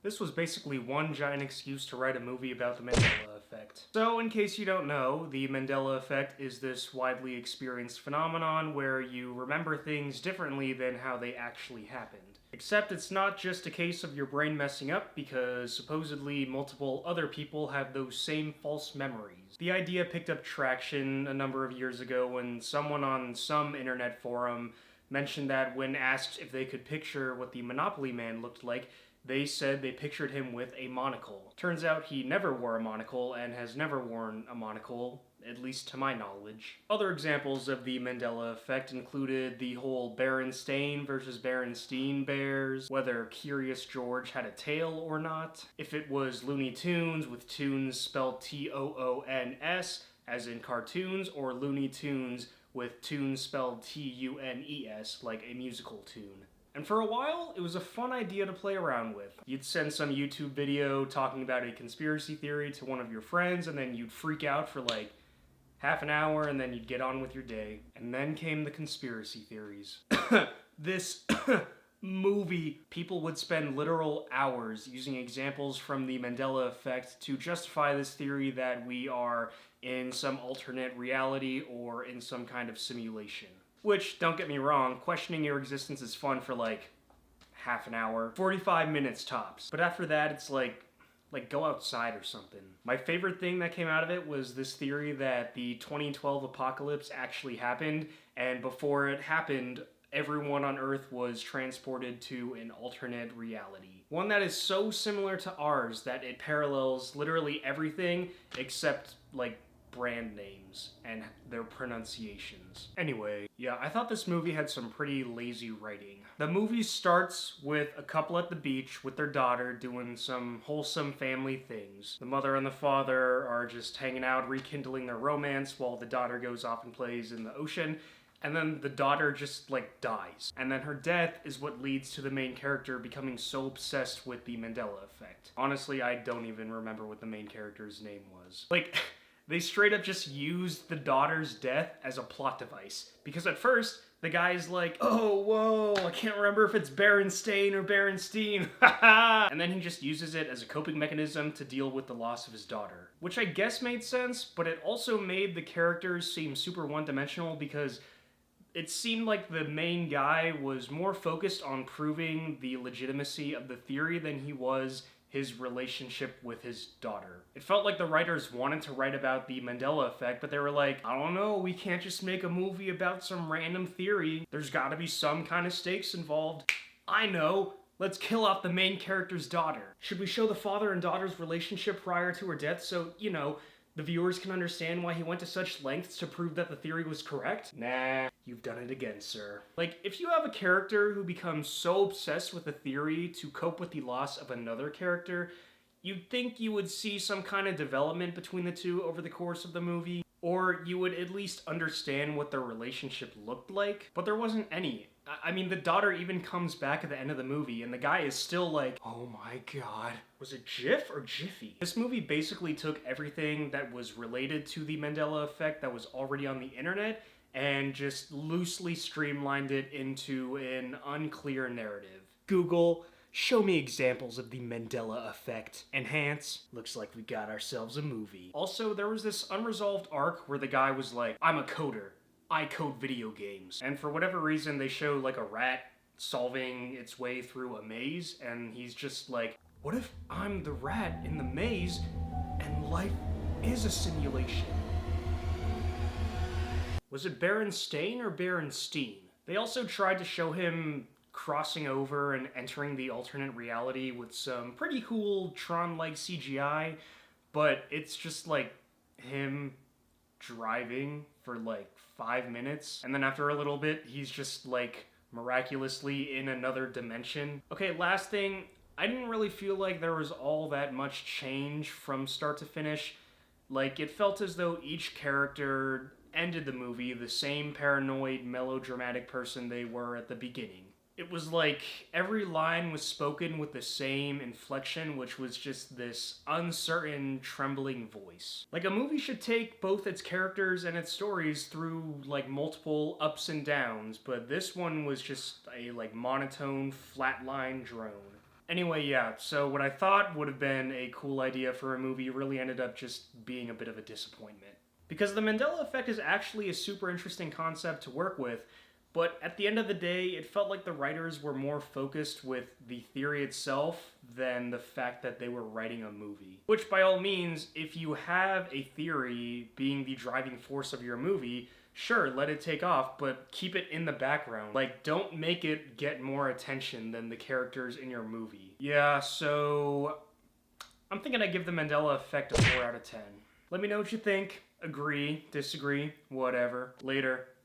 This was basically one giant excuse to write a movie about the Mandela effect. So, in case you don't know, the Mandela effect is this widely experienced phenomenon where you remember things differently than how they actually happened. Except it's not just a case of your brain messing up, because supposedly multiple other people have those same false memories. The idea picked up traction a number of years ago when someone on some internet forum mentioned that when asked if they could picture what the Monopoly Man looked like, they said they pictured him with a monocle. Turns out he never wore a monocle and has never worn a monocle, at least to my knowledge. Other examples of the Mandela effect included the whole Berenstain versus Berenstein bears, whether Curious George had a tail or not, if it was Looney Tunes with tunes spelled Toons, as in cartoons, or Looney Tunes with tunes spelled Tunes, like a musical tune. And for a while, it was a fun idea to play around with. You'd send some YouTube video talking about a conspiracy theory to one of your friends, and then you'd freak out for like half an hour, and then you'd get on with your day. And then came the conspiracy theories. This movie, people would spend literal hours using examples from the Mandela effect to justify this theory that we are in some alternate reality or in some kind of simulation. Which, don't get me wrong, questioning your existence is fun for like half an hour, 45 minutes tops. But after that, it's like go outside or something. My favorite thing that came out of it was this theory that the 2012 apocalypse actually happened, and before it happened, everyone on Earth was transported to an alternate reality. One that is so similar to ours that it parallels literally everything except like brand names and their pronunciations. Anyway, yeah, I thought this movie had some pretty lazy writing. The movie starts with a couple at the beach with their daughter doing some wholesome family things. The mother and the father are just hanging out, rekindling their romance while the daughter goes off and plays in the ocean. And then the daughter just, dies. And then her death is what leads to the main character becoming so obsessed with the Mandela effect. Honestly, I don't even remember what the main character's name was. They straight up just used the daughter's death as a plot device. Because at first, the guy's like, oh, whoa, I can't remember if it's Berenstain or Berenstein, haha! And then he just uses it as a coping mechanism to deal with the loss of his daughter. Which I guess made sense, but it also made the characters seem super one-dimensional because it seemed like the main guy was more focused on proving the legitimacy of the theory than he was his relationship with his daughter. It felt like the writers wanted to write about the Mandela effect, but they were like, I don't know, we can't just make a movie about some random theory. There's gotta be some kind of stakes involved. I know, let's kill off the main character's daughter. Should we show the father and daughter's relationship prior to her death so, the viewers can understand why he went to such lengths to prove that the theory was correct? Nah, you've done it again, sir. If you have a character who becomes so obsessed with a theory to cope with the loss of another character, you'd think you would see some kind of development between the two over the course of the movie, or you would at least understand what their relationship looked like, but there wasn't any. I mean, the daughter even comes back at the end of the movie, and the guy is still like, oh my god. Was it Jif or Jiffy? This movie basically took everything that was related to the Mandela effect that was already on the internet, and just loosely streamlined it into an unclear narrative. Google, show me examples of the Mandela effect. Enhance, looks like we got ourselves a movie. Also, there was this unresolved arc where the guy was like, I'm a coder. I code video games. And for whatever reason, they show a rat solving its way through a maze, and he's just like, what if I'm the rat in the maze and life is a simulation? Was it Berenstain or Berenstein? They also tried to show him crossing over and entering the alternate reality with some pretty cool Tron-like CGI, but it's just him driving for 5 minutes, and then after a little bit, he's just miraculously in another dimension. Okay, last thing, I didn't really feel like there was all that much change from start to finish. It felt as though each character ended the movie the same paranoid, melodramatic person they were at the beginning. It was every line was spoken with the same inflection, which was just this uncertain, trembling voice. A movie should take both its characters and its stories through, multiple ups and downs, but this one was just a, monotone, flatline drone. Anyway, yeah, so what I thought would have been a cool idea for a movie really ended up just being a bit of a disappointment. Because the Mandela effect is actually a super interesting concept to work with, but at the end of the day, it felt like the writers were more focused with the theory itself than the fact that they were writing a movie. Which, by all means, if you have a theory being the driving force of your movie, sure, let it take off, but keep it in the background. Like, don't make it get more attention than the characters in your movie. Yeah, so I'm thinking I give the Mandela effect a 4 out of 10. Let me know what you think. Agree, disagree, whatever. Later.